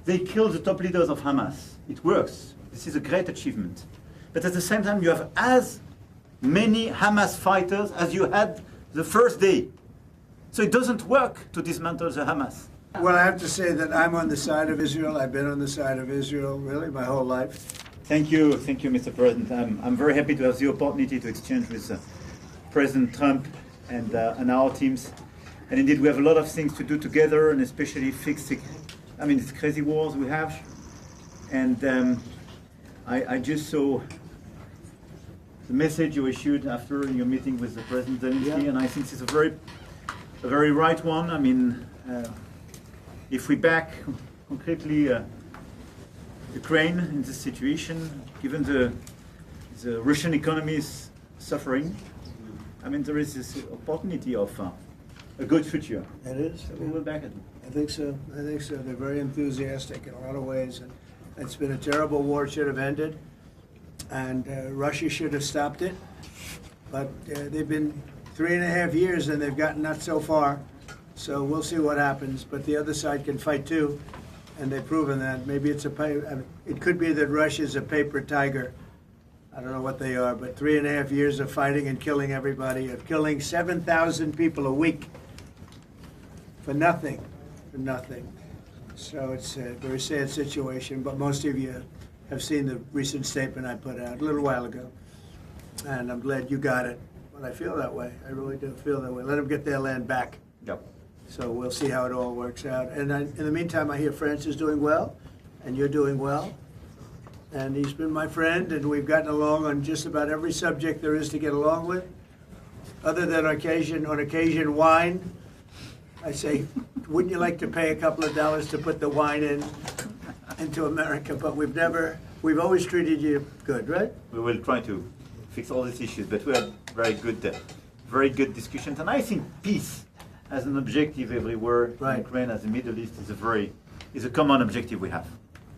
they killed the top leaders of Hamas. It works. This is a great achievement. But at the same time, you have as many Hamas fighters as you had the first day. So it doesn't work to dismantle the Hamas. Well, I have to say that I'm on the side of Israel. I've been on the side of Israel really my whole life. Thank you, Mr. President. I'm very happy to have the opportunity to exchange with President Trump and our teams. And indeed, we have a lot of things to do together, and especially fix these crazy wars we have. And I just saw the message you issued after your meeting with the President Zelensky, and I think it's a very right one. I mean, if we back concretely Ukraine in this situation, given the Russian economy is suffering, I mean, there is this opportunity of a good future. It is. So we will back it. I think so. I think so. They're very enthusiastic in a lot of ways. And it's been a terrible war. It should have ended. And Russia should have stopped it. But they've been 3.5 years and they've gotten not so far. So we'll see what happens. But the other side can fight too. And they've proven that. Maybe it could be that Russia's a paper tiger. I don't know what they are, but 3.5 years of fighting and killing everybody, of killing 7,000 people a week for nothing, So it's a very sad situation, but most of you have seen the recent statement I put out a little while ago, and I'm glad you got it. But I feel that way. I really do feel that way. Let them get their land back. Yep. So we'll see how it all works out. And in the meantime, I hear France is doing well, and you're doing well. And he's been my friend, and we've gotten along on just about every subject there is to get along with. Other than on occasion, wine. I say, wouldn't you like to pay a couple of dollars to put the wine into America? But we've always treated you good, right? We will try to fix all these issues, but we have very good discussions. And I think peace as an objective everywhere, right, in Ukraine, as the Middle East, is a common objective we have.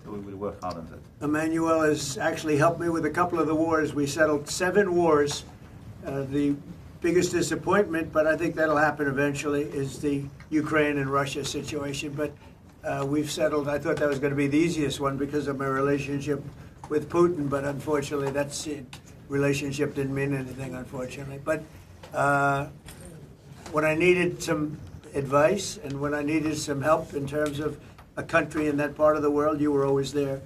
So we will work hard on that. Emmanuel has actually helped me with a couple of the wars. We settled 7 wars. The biggest disappointment, but I think that'll happen eventually, is the Ukraine and Russia situation. But we've settled. I thought that was going to be the easiest one because of my relationship with Putin, but unfortunately that relationship didn't mean anything, unfortunately. But when I needed some advice and when I needed some help in terms of a country in that part of the world, you were always there,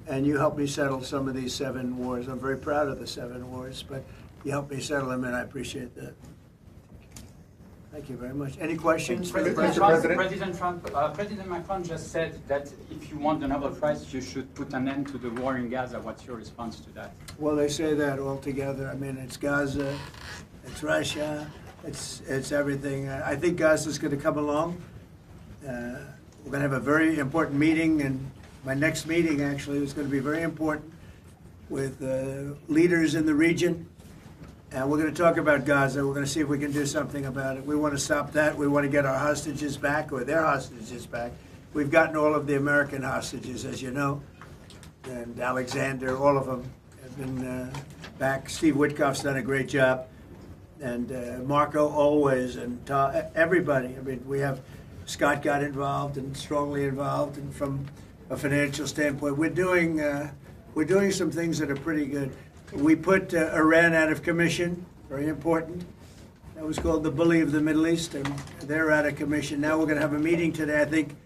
and you helped me settle some of these 7 wars. I'm very proud of the 7 wars, but you helped me settle them, and I appreciate that. Thank you very much. Any questions? President Macron just said that if you want the Nobel Prize, you should put an end to the war in Gaza. What's your response to that? Well, they say that all together. I mean, it's Gaza, it's Russia, it's everything. I think Gaza's going to come along. We're going to have a very important meeting, and my next meeting actually is going to be very important with leaders in the region. And we're going to talk about Gaza. We're going to see if we can do something about it. We want to stop that. We want to get our hostages back, or their hostages back. We've gotten all of the American hostages, as you know, and Alexander, all of them have been back. Steve Witkoff's done a great job, and Marco always, and everybody. I mean, we have Scott got involved and strongly involved, and from a financial standpoint, we're doing some things that are pretty good. We put Iran out of commission, very important. That was called the bully of the Middle East, and they're out of commission. Now we're going to have a meeting today. I think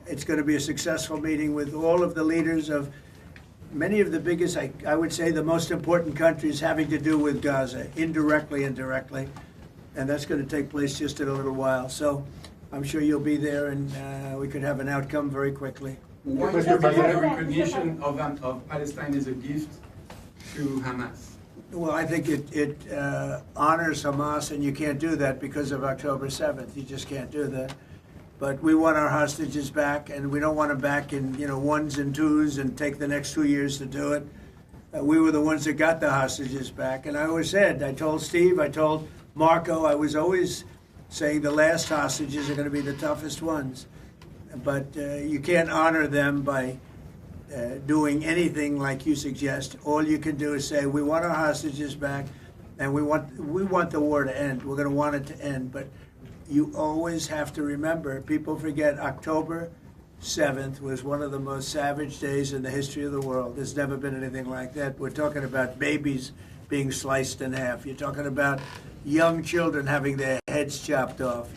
it's going to be a successful meeting with all of the leaders of many of the biggest, I would say, the most important countries having to do with Gaza, indirectly and directly. And that's going to take place just in a little while. So I'm sure you'll be there, and we could have an outcome very quickly. Why do you believe the recognition of Palestine is a gift to Hamas? Well, I think it honors Hamas, and you can't do that because of October 7th. You just can't do that. But we want our hostages back, and we don't want them back in 1s and 2s and take the next 2 years to do it. We were the ones that got the hostages back, and I always said, I told Steve, I told Marco, I was always saying the last hostages are going to be the toughest ones. But you can't honor them by doing anything like you suggest. All you can do is say, we want our hostages back, and we want the war to end. We're going to want it to end. But you always have to remember, people forget October 7th was one of the most savage days in the history of the world. There's never been anything like that. We're talking about babies being sliced in half. You're talking about young children having their heads chopped off.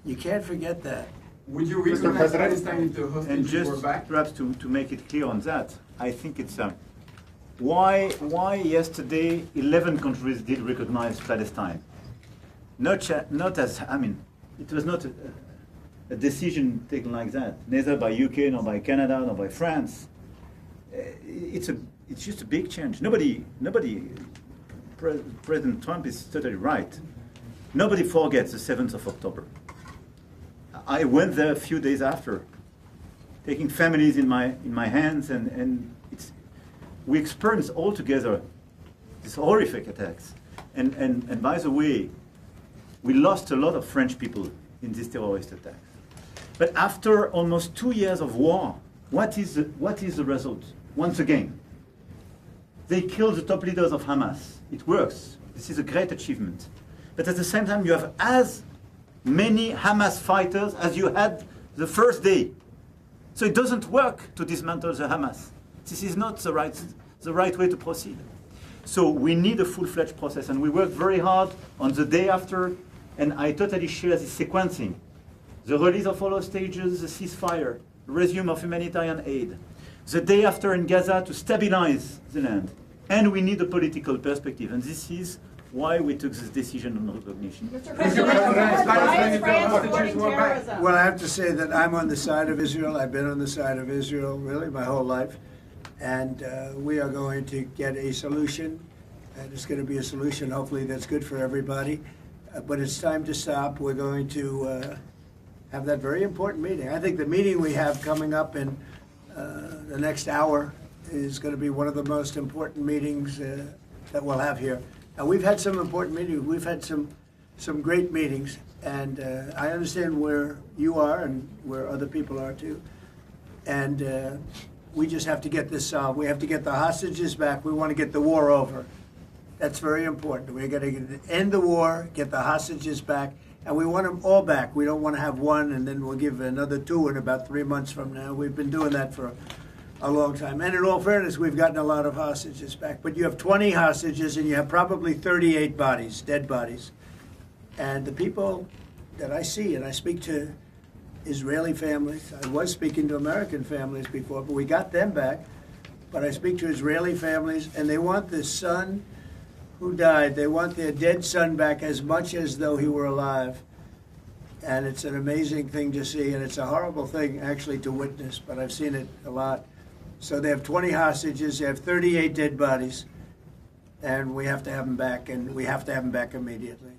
You can't forget that. Would you recognize Palestine if the And hostages were just back? perhaps to make it clear on that, I think it's why yesterday 11 countries did recognize Palestine. Not as, I mean, it was not a decision taken like that, neither by UK, nor by Canada, nor by France. It's just a big change. President Trump is totally right. Nobody forgets the 7th of October. I went there a few days after, taking families in my hands, and we experienced all together these horrific attacks. And by the way, we lost a lot of French people in these terrorist attacks. But after almost 2 years of war, what is the result? Once again, they killed the top leaders of Hamas. It works. This is a great achievement. But at the same time, you have as many Hamas fighters as you had the first day. So it doesn't work to dismantle the Hamas. This is not the right way to proceed. So we need a full-fledged process, and we worked very hard on the day after, and I totally share this sequencing. The release of all hostages, the ceasefire, resume of humanitarian aid, the day after in Gaza to stabilize the land. And we need a political perspective, and this is why we took this decision on recognition. Mr. President, why is France supporting terrorism? Well, I have to say that I'm on the side of Israel. I've been on the side of Israel really my whole life. And we are going to get a solution. And it's going to be a solution, hopefully, that's good for everybody. But it's time to stop. We're going to have that very important meeting. I think the meeting we have coming up in the next hour is going to be one of the most important meetings that we'll have here. Now, we've had some important meetings. We've had some great meetings. And I understand where you are and where other people are, too. And we just have to get this solved. We have to get the hostages back. We want to get the war over. That's very important. We're going to end the war, get the hostages back, and we want them all back. We don't want to have one and then we'll give another two in about 3 months from now. We've been doing that for a long time. And in all fairness, we've gotten a lot of hostages back. But you have 20 hostages and you have probably 38 bodies, dead bodies. And the people that I see, and I speak to Israeli families. I was speaking to American families before, but we got them back. But I speak to Israeli families, and they want the son who died. They want their dead son back as much as though he were alive. And it's an amazing thing to see, and it's a horrible thing, actually, to witness, but I've seen it a lot. So they have 20 hostages, they have 38 dead bodies, and we have to have them back, and we have to have them back immediately.